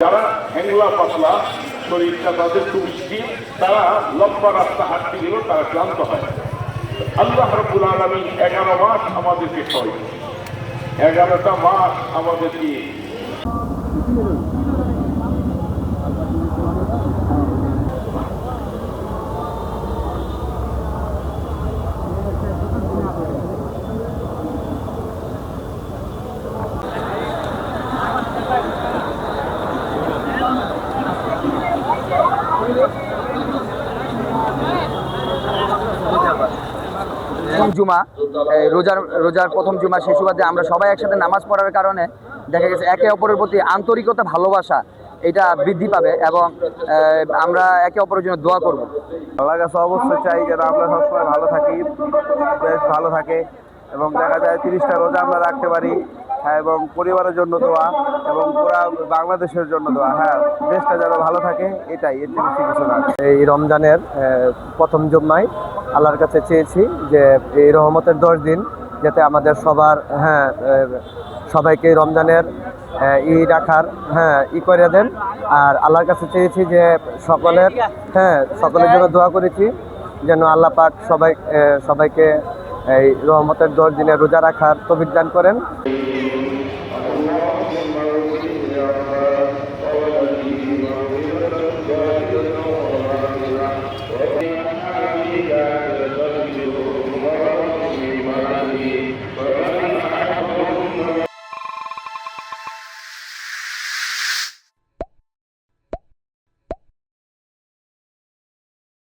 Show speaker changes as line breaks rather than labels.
যারা হ্যাংলা পাতলা শরীরটা তাদের খুব স্থির, তারা লম্বা রাস্তা হাঁটতে গেলেও তারা ক্লান্ত হয়। আল্লাহ রাব্বুল আলামিন 11 মাস আমাদেরকে খাওয়াই, 11টা মাস আমাদেরকে
জুমা, রোজার প্রথম জুমা, সেই সুবাদে আমরা সবাই একসাথে নামাজ পড়ার কারণে দেখা গেছে একে অপরের প্রতি আন্তরিকতা, ভালোবাসা এটা বৃদ্ধি পাবে এবং আমরা একে অপরের জন্য দোয়া করব।
আল্লাহর কাছে অবশ্যই চাই যেন আমরা সবসময় ভালো থাকি, দেশ ভালো থাকে এবং দেখা যায় 30টা রোজা আমরা রাখতে পারি। হ্যাঁ, এবং পরিবারের জন্য দোয়া এবং পুরা বাংলাদেশের জন্য দোয়া। হ্যাঁ, দেশটা যেন ভালো থাকে, এটাই, এর চেয়ে বেশি কিছু না। এই রমজানের প্রথম জুম্মায় আল্লাহর কাছে চেয়েছি যে এই রহমতের 10 দিন যাতে আমাদের সবার সবাইকে রমজানের ঈদ রাখার করে দেন। আর আল্লাহর কাছে চেয়েছি যে সকলের জন্য দোয়া করেছি যেন আল্লাহ পাক সবাইকে এই রহমতের 10 দিনে রোজা রাখার তৌফিক দান করেন।